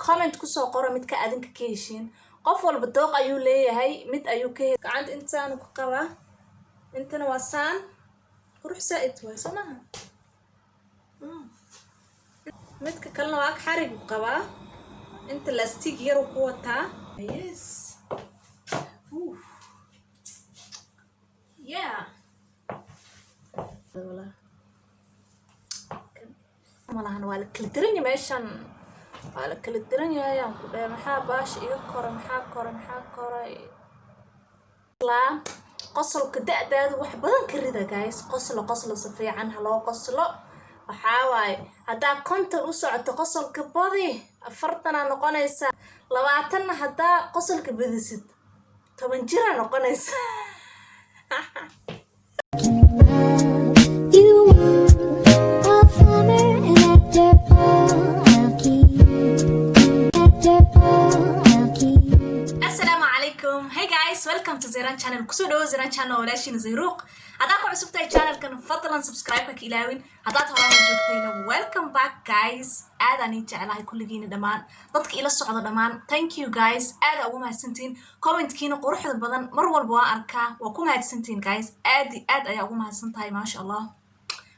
comment kusoo qoro midka adinka ka heshiin qof walba dooq ayuu leeyahay mid ayuu ka heshiin gacanta intaan ku qabaa intana waa saan qurux saa'id way samaha midka kalena waa xarig qabaa inta lastig yar ku wataa yes yeah malahan waa la kala diran meeshan waa la kala diran yahay aan ku dhahay maxaa baash iga koro maxaa koray la qosolka da'daadu wax badan ka rida guys qoslo si fiican haloo qoslo waxaa waaye haddaa konton u socoto qosolka badi 40 noqonaysa 20 haddaa qosolka badisid 10 jira noqonaysa welcome to Zeyran channel kusoo dhawo Zeyran channel walaashin Zeyruuq hadaa ku cusubtay channelkan fadlan subscribe ka ilaawin hadaa horaan joogtayna welcome back guys aad aan jecelahay kulligiina dhamaan dadka ila socdo dhamaan thank you guys aad ugu mahadsantiin comment-kiina quruxda badan mar walba waan arkaa waa ku mahadsantiin guys aad ayaa ugu mahadsantahay ma sha Allah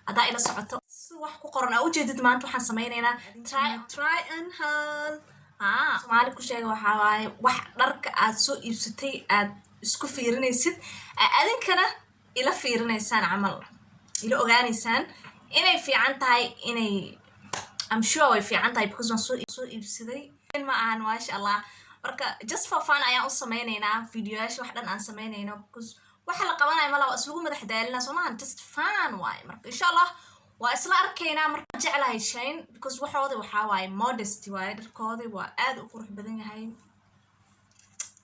hadaa ila socoto wax ku qoran oo ujeedid maanta waxaan sameynaynaa try and haul Soomaali ku sheega waxa waaye wax dharka aad soo iibsatay aad isku fiirinaysid adinkana ila fiirinaysaan amal ila ogaanaysaan inay fiican tahay inay I'm sure way fiican tahay because waan soo iibsaday ma aan ma sha Allah marka just for fun ayaan u sameynaynaa videoyaasha wax dhan aan sameynayno because waxa la qabanayo malaha isugu madax daalina Soomaali just fun waay marka insha Allah waa isla arkaynaa marka jeclahay shayn because waxooda waxa waaye modesty waaye dharkooda waa aad u qurux badan yahay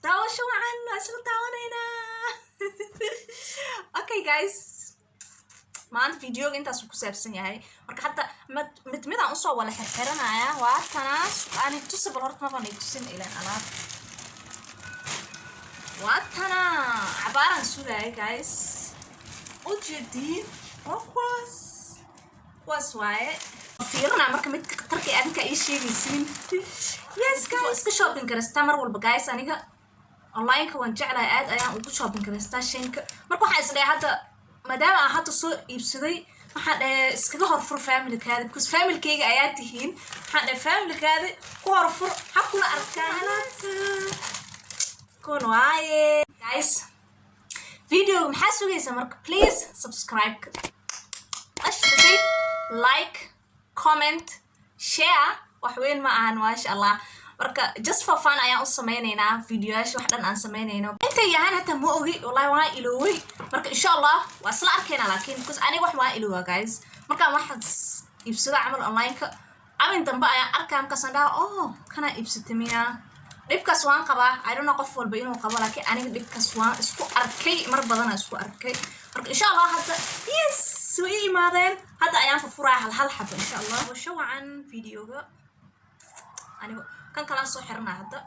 daawasho wacan isla daawanayna okay guys maanta videoga intaas ku saabsan yahay marka hadda mid aan usoo wala xirxiranaya waa tanaas aan tusib horta ma baan tusin ilaa alaab waa tana cabaaran suulay guys ujeedin was waaye fiirna marka mid tarki adinka ay sheegaysiin yes guys iska shopping karasta mar walba guys aniga online ka waan jeclahay aad ayaan ugu shopping karasta shanka marka waxa isleeyahay hadda maadaama aan hadda soo iibsaday waxaan iskaga horfur family-kaada because family-kayga ayaa tihiin waxaan family-kaada ku horfur hakuna arkaan kun waaye guys video maxaa sugaysa marka please subscribe like comment share wax weyn ma ahan ma sha Allah marka just for fun ayaan u sameynaynaa videoyaasha wax dhan aan sameynayno inta yahan hata ma ogi wallahi waa iloway marka insha Allah waa isla arkaynaa laakiin because aniga wax ma ilowaa guys marka waxaad iibsada amal online ka amin damba ayaan arkaan ka sandaa kana iibsatay miya dhibkaas waan qabaa I don't know qof walba inuu qabo laakiin aniga dhibkaas waan isku arkay mar badan isku arkay marka insha Allah hadda yes سوي ماذا هذا أيام ففرع هالحب إن شاء الله وشو عن فيديوه أنا كان كلام صحرنا هذا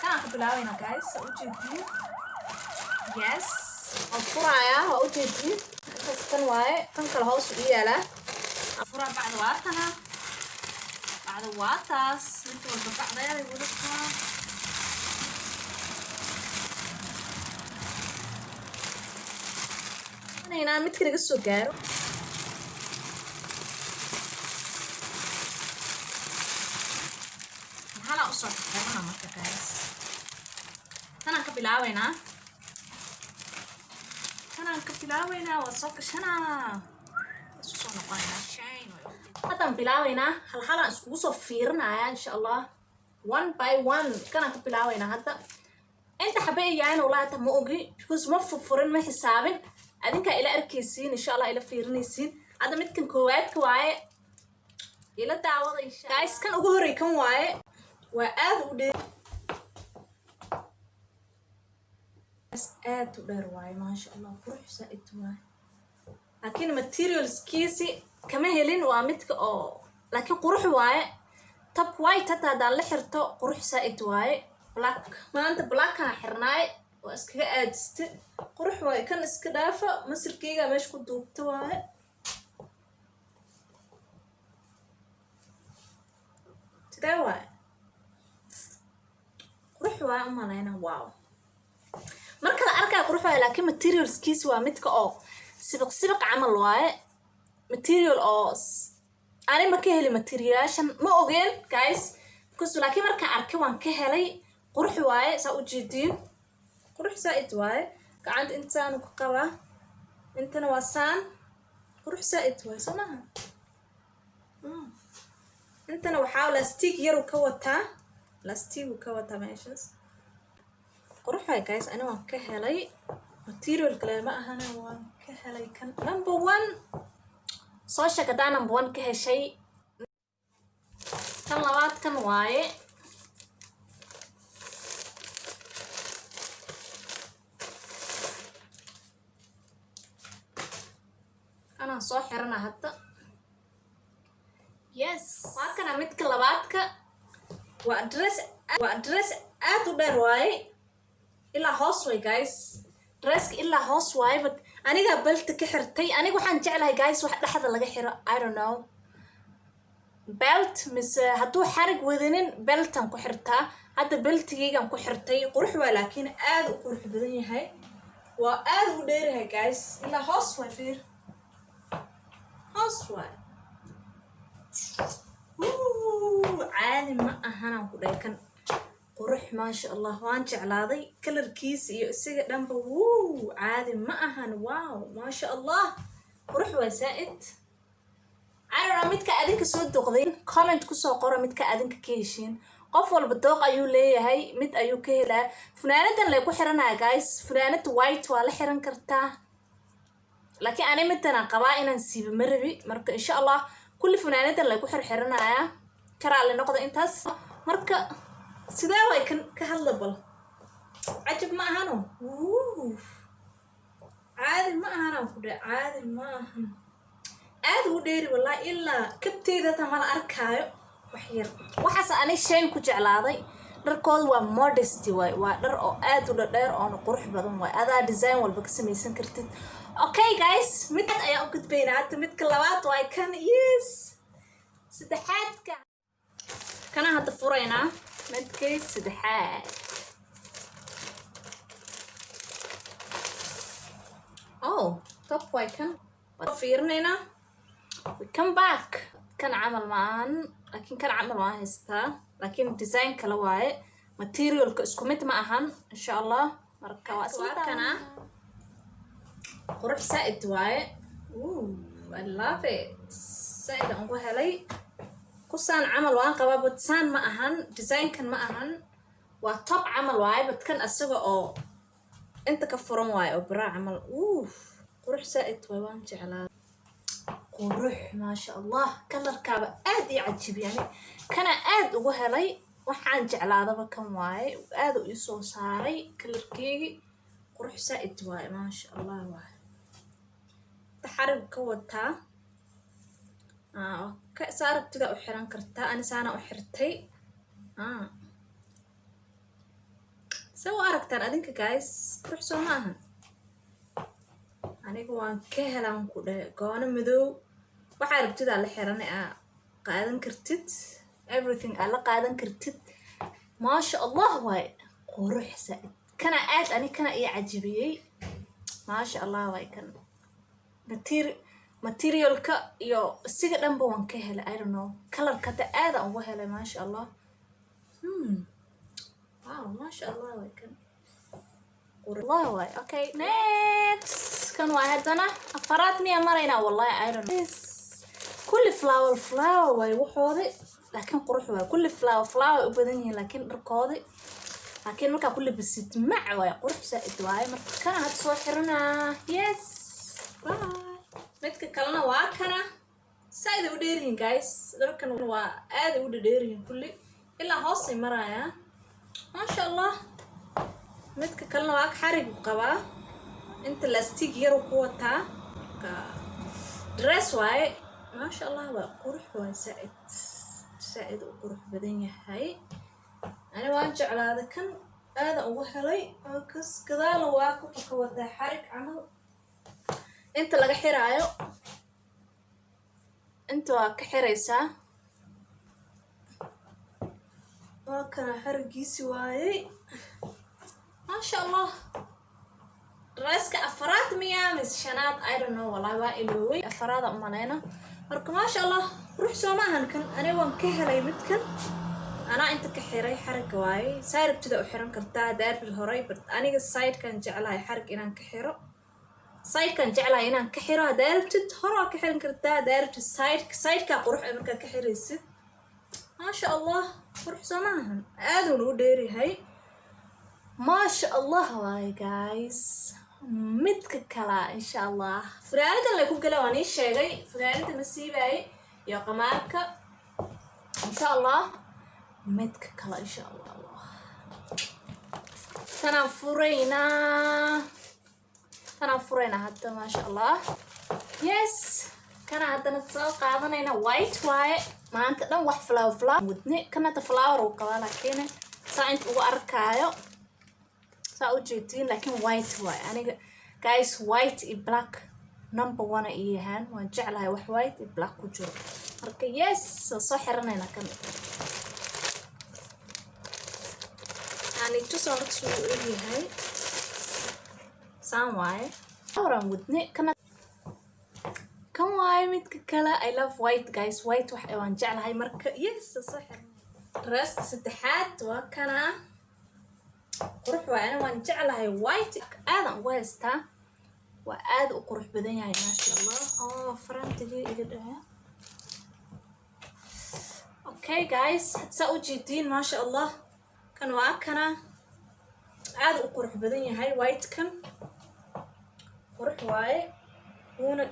كان كبلاوينا guys وجدي yes الفرع يا وجدي كان واي كان كله هوس إياه الفرع بعد وقتها بعد وقتاس مثل البقع ده يقولك هنا متى كده السكر هلا أصلا أنا ما كاس أنا كبلاوينا وصوكش هنا سوسنا قاينا شين هذا بلاوينا هلا وصفيرنا إن شاء الله one by one كنا كبلاوينا هذا أنت حبيبي يعني والله تموجي because ما ففرن ما حسابين adinka ila arkaysiin insha Allah ila fiirinaysiin hada midkan koowaad ka waaye ila daawada insha guys kan ugu horeey kan waaye waa aad u dheer waaye ma sha Allah qurux saa'id waaye laakiin materials kiisi kama helin waa midka oo laakiin qurux waaye tab white hada la xirto qurux saa'id waaye black maanta black ka xirnaay واسكا ادست قروح واي كان اسكا دافا مسلكيغا ماش ku duubta waaye sidee waaye waa umaleyna wow marka la arkaa qurux waa laakiin materialskiis waa midka oo sibiq camal waaye material oo ani ma ka heli materialashan ma ogeen guys because laakiin marka arkay waan ka helay qurux waaye saa u jeedin qurux saaid waaye gacanta intaan ku qabaa intana waa saan qurux saaid waaye somaha intana waxaa lastig yar ka wataa lastig ka wataa meeshas qurux waaye guys ani waan ka helay material kale ma ahana waan ka helay kan number 1 soo shaqada number 1 ka heshay kan labaad kan waaye أنا soo xirana hadda yes waa kana midka labaadka waa dress aad u dheer waaye ilaa hoos way guys dresska ilaa hoos waaye but aniga belta ka xirtay aniga waxaan jeclahay guys wax dhaxda laga xiro I don't know belt mise hadduu xarig wadanin beltan ku xirtaa hadda beltigeygan ku xirtay qurux waa laakiin aad u qurux badan yahay waa aad u dheerahay guys ilaa hoos waa fiir hooswaay caadi ma ahanaan ku dhahay kan qurux maasha allah waan jeclaaday kalarkiisa iyo isaga dhanba caadi ma ahan wow maasha allah qurux waa saaid anana midka adinka soo doqday comment kusoo qora midka adinka ka heshiin qof walba dooq ayuu leeyahay mid ayuu ka helaa funaanadan lay ku xiranaya guys funaanada white waa la xiran kartaa laakiin ani midana qabaa inaan siibo marabi marka insha allah kulli funaanadan lay ku xirxiranaya karaale noqdo intaas marka sidee way ka hadlabal عجب ما هانو عادي ما هانو كده عادي ما هن عادي وديري والله إلا كبتيدا تمال أركايو وحير وحس أنا شين كجعلاضي دركود ومودستي ودر أو عاد ودر أو نقرح بدون هذا ديزاين والبكسميسن كرتين أوكي جايز متى أيام كنت بينات متى كلوات واي كان يس سدحات كان هذا فرينا متى سدحات أوه طب واي كان فيرنينا we come back كان عمل معان لكن كان عمل معاه هستا لكن ديزاين كلا واي material كاسكوميت معهن إن شاء الله مركوا أسمع كنا قرح سائد واي I love it سائد أنقول هلي قصان عمل وان قباب بتسان معهن ديزاين كان معهن وطب عمل واي بتكن أسوأ أو أنت كفرون واي أو برا عمل قرح سائد واي وان جعلها قروح ما شاء الله كلر كابا آد يعجب يعني كان آد وهلي وحان جعل هذا كم واي وآد يسو صاري كلر كيجي قروح سائد واي ما شاء الله واي تحارب كوتها صار بتدا أحران كرتا أنا سانا أحرتي سو أركتر أدينك جايز قروح سو معهن aniga waan ka helaan ku dhahay goona madow waxa rabtida la xiranay qaadan kartid everything ala qaadan kartid ma sha Allah way qurux saaid kana aad ani kana ii ajibiyay ma sha Allah way kan material ka iyo siga dhanba waan ka helay I don't know color ka aad aan ugu helay ma sha Allah wow ma sha Allah way kan والله واي اوكي next كان واحدنا افراد مية مرينا والله I don't know كل فلاور واي وحوضي لكن قروح واي كل فلاور وبدني لكن ركوضي لكن مركا كل بسيط مع واي قروح سائد واي مركا كان هتصور حرنا يس باي متك كلنا واكنا سائد وديرين جايز لكن وا عادي وديرين كل الا هوسي مرايا ما شاء الله midka kalena waa xarig qaba inta lastig yar ku wata ka dress way ma sha Allah waa qurux waa saaid u qurux badan yahay ana waan jeclaada kan aad ugu helay kas gadaal waa ku wata xarig amal inta laga xiraayo inta waa ka xiraysa وكان حرقيسي واي ما شاء الله. راسك أفراد مياه مس شنات I don't know والله وائلوي أفراد أمانينا مرك ما شاء الله. روح سوماهن كان أنا وان كهلي متكن أنا أنت كحيري حرق واي ساير بتدا أحرن كرتا دار بالهراي بس أنا السايد كان جعلها حرق إنان كحيرو سايد كان جعلها إنان كحيرو داربت هرا كحيرن كرتا داربت سايد كقروح أمريكا كحيريسي ما شاء الله. روح سوماهن آدو لو ديري هاي ما شاء الله واي جايز متك كلا إن شاء الله. فرالة اللي كوك لواني الشيء فرالة مسيبة يا قمارك إن شاء الله متك كلا إن شاء الله. تنافرينا حتى ما شاء الله. يس كان عندنا السوق عندنا وايت واي ما أنت لو واحد فلاور ودني كنا تفلاور وكذا لكن ساينت وأركايو سأوجدين لكن وايت واي أنا guys white и black number one إيهان وجعلها وح white и black وجرو مركا يس صحرنا هنا كم يعني تصورت شو إيهاي سام واي أورام ودني كم واي متككلا I love white guys white وح وجعلها مركا يس صحر رست ستحات وكنا قروح وأنا وان جعلها وايت آدم ويستا وآد وقروح بدن يعني ما شاء الله. فرنتجي إلى أوكي جايز هتساوي جدين ما شاء الله. كان وأكنا آد وقروح بدن هاي وايت كم قروح واي هون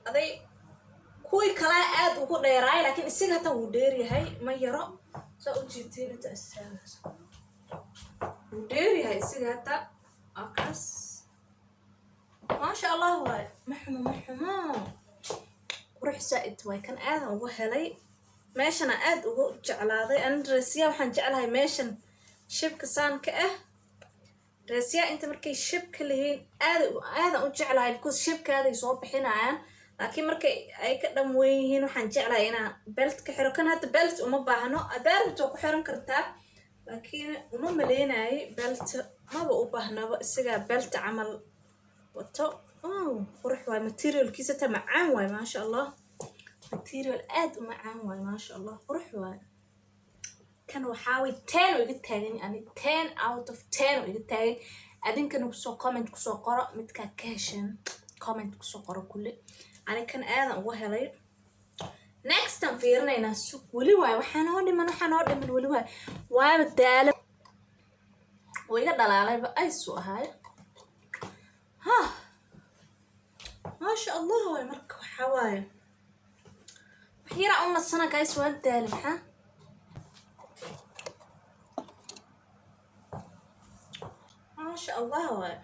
هذي كوي كلا آد وقول راي لكن السنة توديري هاي ما يرى ساوي جدين أنت أساس وديري هاي السيجاتا أقص ما شاء الله واي محمو وروح سائد واي كان آذن وهلي ماشان آد وجعلاضي أنا راسيا وحن جعلها ماشان شبك سان كأه راسيا أنت مركي شبك اللي هي آذن وجعلها الكوز شبك هذا يصوب حين عيان لكن مركي أي كلام وين وحن جعلها هنا بلت كحرو كان هذا بلت ومباهنو أدار بتوقع حرم كرتاب لكن وما مليناي بلت ما بقوبهنا بسجع بلت عمل وتو قرح واي ماتيريال كيسة معان واي ما شاء الله ماتيريال آد معان واي ما شاء الله قرح واي كان وحاول 10 ويجي تاني يعني 10 out of 10 ويجي تاني أدين كانوا بسوا كومنت بسوا قراء متكاكاشن كومنت بسوا قراء كله يعني كان آد وهلي next time فيرنا ناسو ولي واي وحنودي من ولي واي واي بدال ويقدر دلالي بأي سوء هاي ها ما شاء الله واي مركب حواي وحيرا أمنا السنة كايس وان دالي ها ما شاء الله واي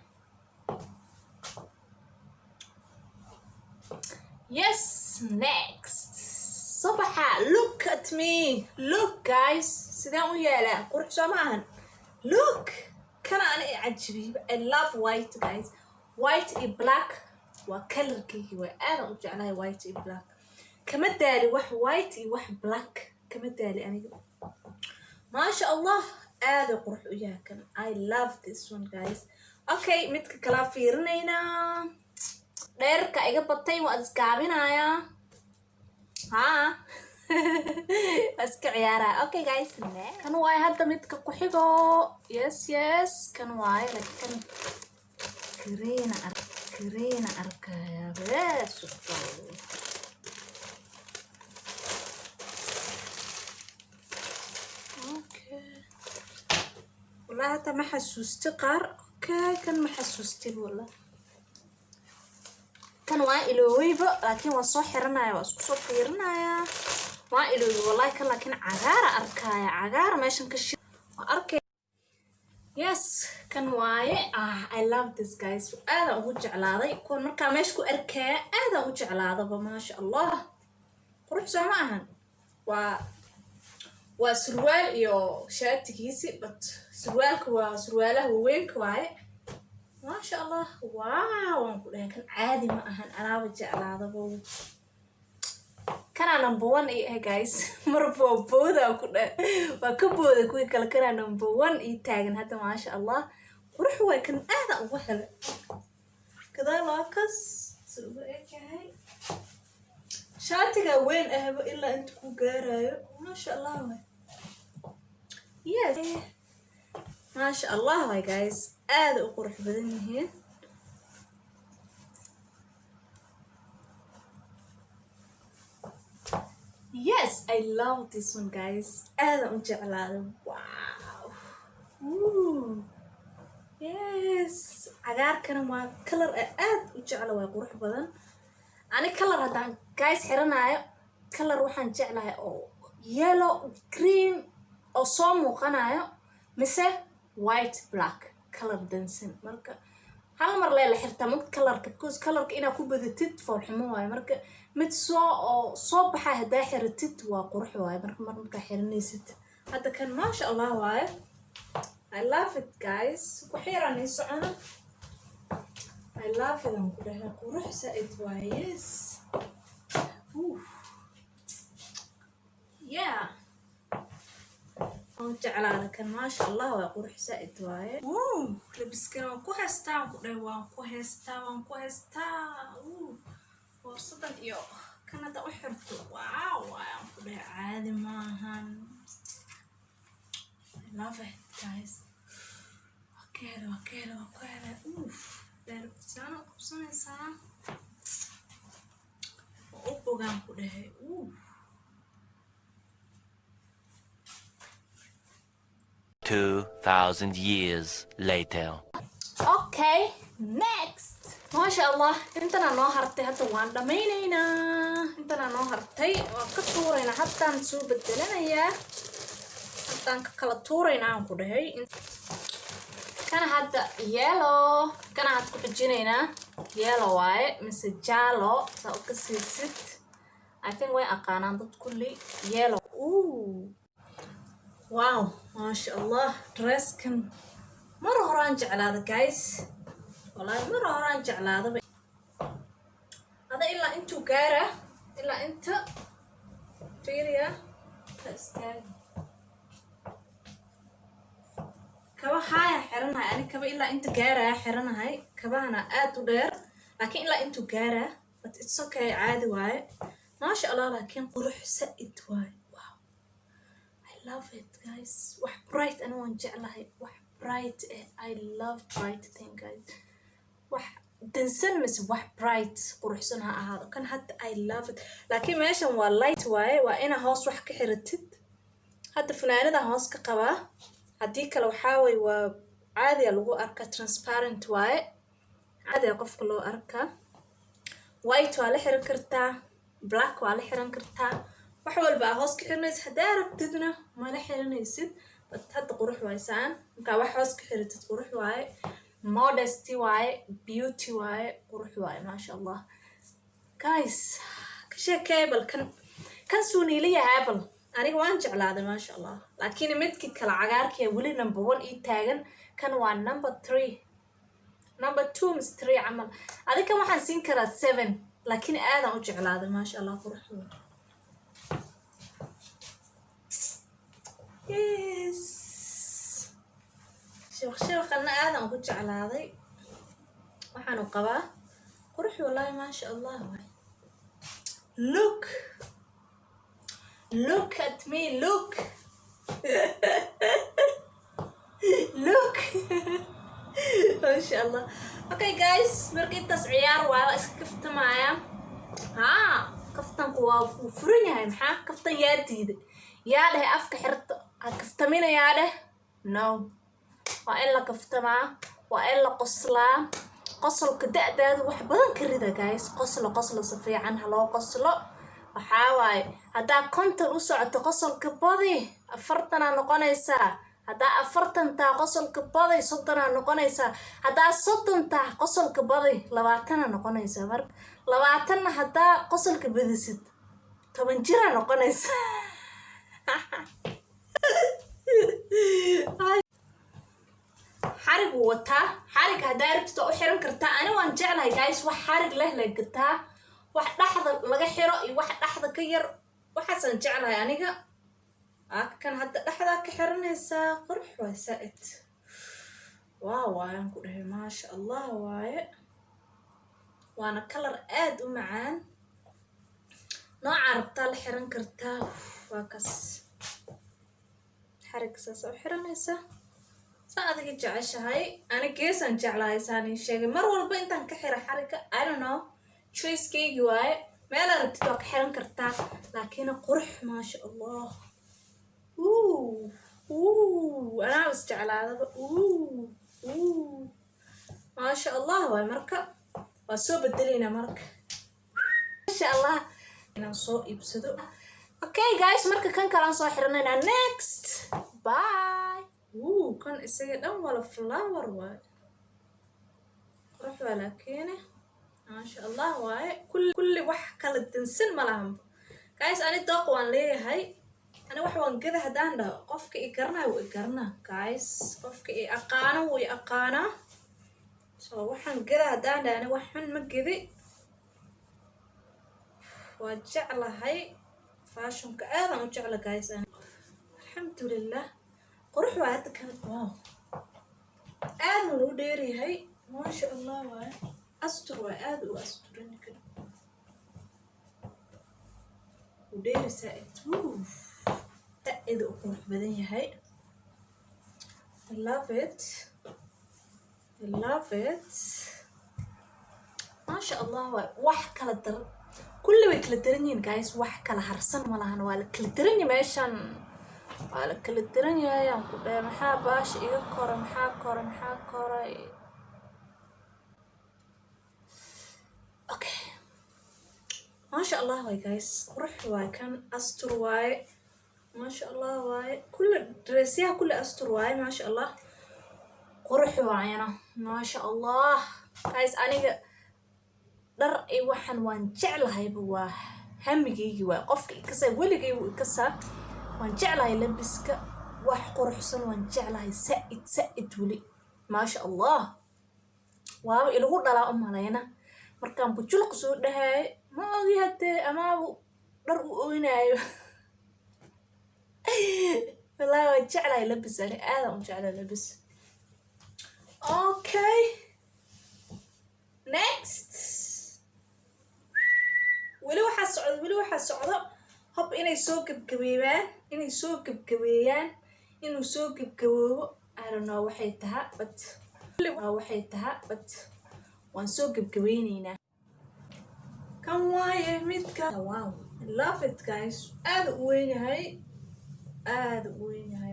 yes next صباحا look at me look guys سيدان ويالا قرح سماهن look كان أنا عجبي I love white guys white and black وكلر كيكي وأنا أرجع white and black كما دالي وح white وح black كما دالي أنا ما شاء الله هذا قرح وياها كان I love this one guys okay متك كلا فيرنينا ديرك إيجا بطي وأزقابينايا ها بس كعيارة اوكي جايز كان واي هذا متك كحيجو يس كان واي لكن كرينا أركايا بس اوكي والله هذا ما حسوستي قار اوكي كان ما حسوستي والله كان واي إلويبا لكن وصوح رنايا وصوح فيرنايا ما إلوي والله كان لكن عجارة أركايا عجارة ماشان كشي أركي يس كان واي I love this guys هذا وجه على يكون مركا ماشكو أركايا هذا وجه على ما شاء الله روح سماهن وسروال يو شات كيسي بس سروالك وسرواله وينك واي ما شاء الله واو لكن عادي ما أهن أنا وجه على kana number 1 ay guys marbo booda ku dha waa ka booda kuwi kala kana number 1 ii taagan hadda ma sha Allah qurux way kan aada ugu helay kada laakas soo eekahay shaatiga weyn ahba ilaa inta ku gaarayo ma sha Allah yes ma sha Allah guys aada u qurux badan yihiin yes I love this one guys aada u jeclaado wow yes cagaarkana waa color aad u jecla waa qurux badan ani color hadaan guys xiranayo color waxaan jeclahay oo yellow green oo soo muuqanayo mise white black color dansan marka hal mar la xirtaa mid colorka because colorka ina ku badatid foolxumo waayo marka mid soo baxay hadaa xiratid waa qurux waayo marka xiranaysid hadda kan ma sha Allah waayo I love it guys ku xiranay socona I love it aan ku dhahay qurux saaid waayo yes yeah oo jeclaada kan ma sha Allah waa qurux saaid waaye labiskan ku haystaa ku dhahay waan ku haystaa fursadan iyo kanada u xirto wow waan ku dhahay caadi maahan I love it guys okay daarusana kubsanaysaa oo bogaan ku dhahay 2000 years later. Okay, next. ما شاء الله انتنا نو هرتي حتى وان دمينينا انتنا نو هرتي وكتورينا حتى نسو بدلنايا حتى كلا تورينا aan ku dhahay kana hadda yellow kana had ku xijinayna yellow waaye mise jalo sa u ka siisid I think way aqaanaan dad kulli yellow wow ما شاء الله dress kan mar horaan jeclaada guys والله مرة هران جعلاده هذا إلا أنتو قارة إلا أنت فيريا تستاهل كبا هاي حرنا يعني كبا إلا أنت قارة حرنا هاي كبا أنا آتو دير لكن إلا أنتو قارة but it's okay عادي واي ما شاء الله لكن قروح سئت واي واو I love it guys وح bright أنا وان جعلها وح bright I love bright thing guys wax dansan mis wax bright quruxsan ha ahaado kan hadda I love it laakiin meeshan waa light waaye waa ina hoos wax ka xiratid hadda funaanada hoos ka qaba hadii kale waxa way waa caadi lagu arka transparent waaye caadi qofka loo arka white waa la xiran kartaa black waa la xiran kartaa wax walba hoos ka xirnaysid hadaa rabtidna ma la xiranaysid hadda qurux waysaan marka wax hoos ka xiratid qurux waaye modesty waaye beauty waaye qurux waaye ma sha Allah guys ka sheekaybal kan suuniiliya habal aniga waan jeclaaday ma sha Allah laakiin midkii kala cagaarkii wali number 1 ii taagan kan waa number 3 number 2 is 3 amal adiga waxaan siin karaa 7 laakiin aadan u jeclaaday ma sha Allah qurux yes شوخ أنا آدم كنت على هذي وحنو قبا قروح والله ما شاء الله look at me look ما شاء الله okay guys مركي تسعيار وعلى اسكفت معايا ها كفتن قوا فرني هاي محا كفتن يادي يا له أفك حرت كفتمينا يا له no وإلا كفتما وإلا قصلا قصل كدأداد وحبان كريدا جايز قصل صفي عنها لو قصله وحاواي هدا كنت الأسعة قصل كبادي أفرتنا نقنيسا هدا أفرتن تا قصل كبادي صدنا نقنيسا هدا صدن تا قصل كبادي لبعتنا نقنيسا مرك لبعتنا هدا قصل كبادي ست طبعا جرا نقنيسا حرق وتا حرق هدا ربطة أحرم كرتا أنا وان جعلها جايز وحرق له لقطها wax dhaxda laga xiro iyo wax dhaxda ka yar waxaasan jeclahay aniga kan hadda dhaxdaa ka xiranaysaa qurux waa saa'id waaw waayaan ku dhahay maasha allah waaye waana kalar aad u macaan nooca rabtaa la xiran kartaa waa kas xarig saas u xiranaysa saa adiga jeceshahay ani geesaan jeclahay saan ii sheegay mar walba intaan ka xira xariga I don't know choicekeygi waaye meelaa rabtid waa ka xiran kartaa laakiin qurux maasha allah anaa is jeclaadaba maasha allah waaye marka waa soo bedeleyna marka maasha allah inaan soo iibsado okay guys marka kan kalaan soo xiranayna next bye kan isaga dhan wala flower waaye qurux waa laakiine maasha allah waaye kulli wax kala dansan ma lahanba guys ani dooq waan leeyahay ani wax waan gada haddaan dhaho qofka i garanaa wuu i garanaa guys qofka i aqaano wuu i aqaanaa so waxaan gada haddaan dhaho ani wax xun ma gedi waa jeclahay fashionka aadan u jecla guys ani alxamdulilah qurux waa hadda kan wow aad uu dheeryahay maasha allah waaye astur waa aad u asturan kan u dheeri saa'id saa'id u qurux badan yahay I love it maasha allah waaye wax kala dar kulli way kala daran yihiin guys wax kala harsan ma lahan waa la kala daran yahay meeshan waa la kala daran yahay aan ku dhahay maxaa baasha iga kora maxaa koray okay maasha allah waay guys qurux waay kan astur waaye maasha allah waaye kulli dressyaha kulli astur waaye maasha allah qurux waayana maasha allah guys aniga dhar ay waxaan waan jeclahayba waa hamigeygi waa qofka ikasa weligay wuu ikasaa waan jeclahay labiska wax quruxsan waan jeclahay saa'id weli maasha allah waaba ilagu dhalaa u malayna markaan bujulqa soo dhahay ma ogi haddee amaabu dhar u oynaayo wallaahi waan jeclahay labis ani aadan u jeclahay labis okay next weli waxaa socdo hob inay soo gebgabeeyaan inuu soo gebgaboobo I don't know waxay tahaa but waan soo gebgabeyneynaa kan waaye midka wow I love it guys aad u weyn yahay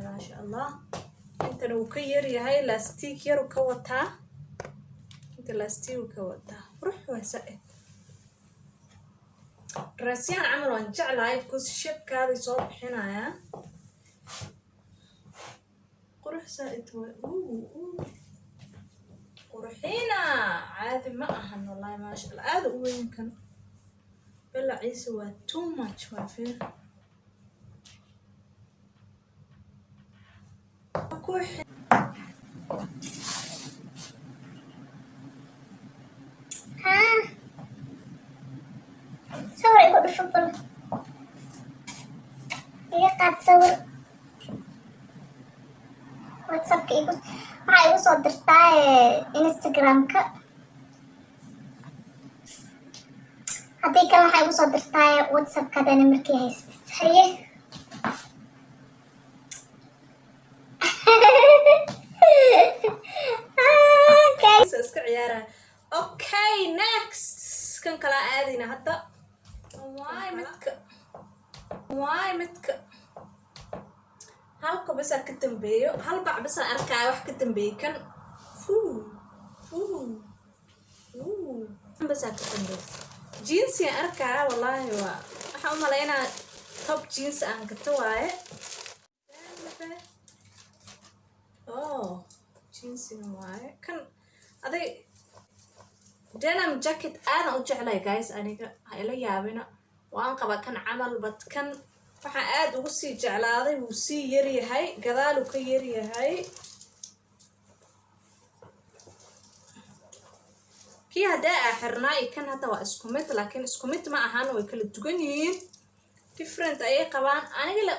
maasha allah intan uu ka yar yahay lastiig yaru ka wataa inta lastiigu ka wataa qurux waa saa'id dressyahan camal waan jeclahay because shebkaaday soo bixinayaan qurux saa'id waay qurxiina caadi ma ahan wallahi maasha allah aad u weyn kan balaciisa waa too much waa feer صور يقول تفضل يقعد تصور واتساب يقول waxaa igu soo dirtaa instagramka haddii kale waxaa igu soo dirtaa whatsappka hadana markii haystid haye iska ciyaara okay next kan kala aadina hadda waay midka halka bas ka dambeeyo hal bac bas arkay wax ka dambeeyay kan bas ka dambeeyo jeans ya arkay wallahi waa waxa u maleynaa top jeans aan gato waaye jeans waaye kan aday denim jacket aadan u jeclay guys aniga ha ila yaabina waan qaba kan camal bad kan waxaan aad ugu sii jeclaaday wuu sii yar yahay gadaaluu ka yar yahay kii haddaa aa xirnaa iyo kan hadda waa isku mid laakiin isku mid ma ahan way kala duwan yihiin different ayay qabaan aniga le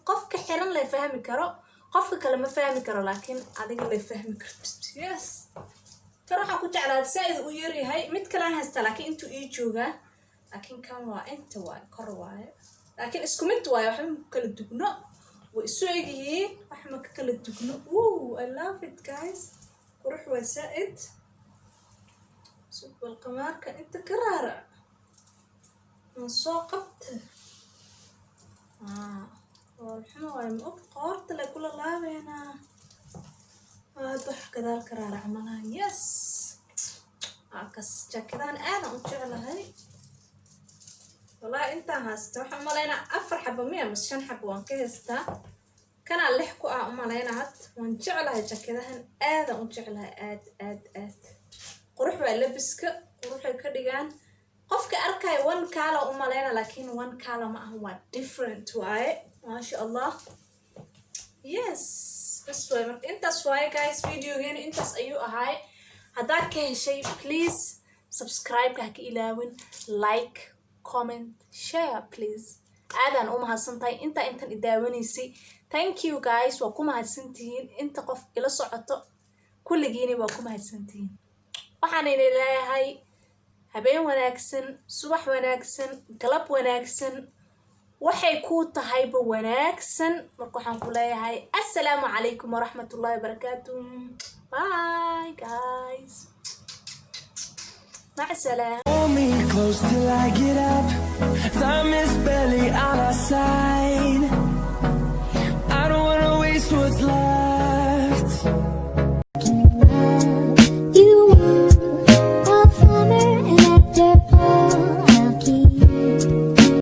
qofka xiran la fahmi karo qofka kale ma fahmi karo laakiin adiga la fahmi kartid yes tan waxaan ku jeclaa saaid u yar yahay mid kale aan haysta laakiin intuu ii joogaa laakiin kan waa inta waa kor waaye laakiin isku mid waaye waxba ma kala dugno way isu egyihiin wax ma kala dugno I love it guys qurux waa saaid suuq qamaarka inta karaara ma soo qabta والحين واي مقط قارت اللي كل لابينا هذا كذا الكرار عملها يس عكس كذا أنا أمشي هاي والله أنت هستوح عملنا أفرح بمية مش شن حب وانكهستا كان اللي حكوا عملنا هات ونجعلها كذا أنا أمشيلها آد قروح بلبسك قروح كديان qofka arkay 1 kala u maleena laakiin 1 kala ma aha waa different waaye ma sha Allah yes bas way marka intaas waaye guys videogeena intaas ayuu ahay hadaa ka heshay please subscribe ka ilaawin like comment share please aadan u mahadsantahay intan idaawaneysay thank you guys waa ku mahadsantihiin inta qof ila socoto kulligiina waa ku mahadsantihiin waxaan leeyahay habeen wanaagsan subax wanaagsan galab wanaagsan waxay ku tahay ba wanaagsan marka waxaan ku leeyahay assalaamu calaykum waraxmatullaahi wabarakaatuh bye guys mac salaam. Hold me close till I get up. Time is barely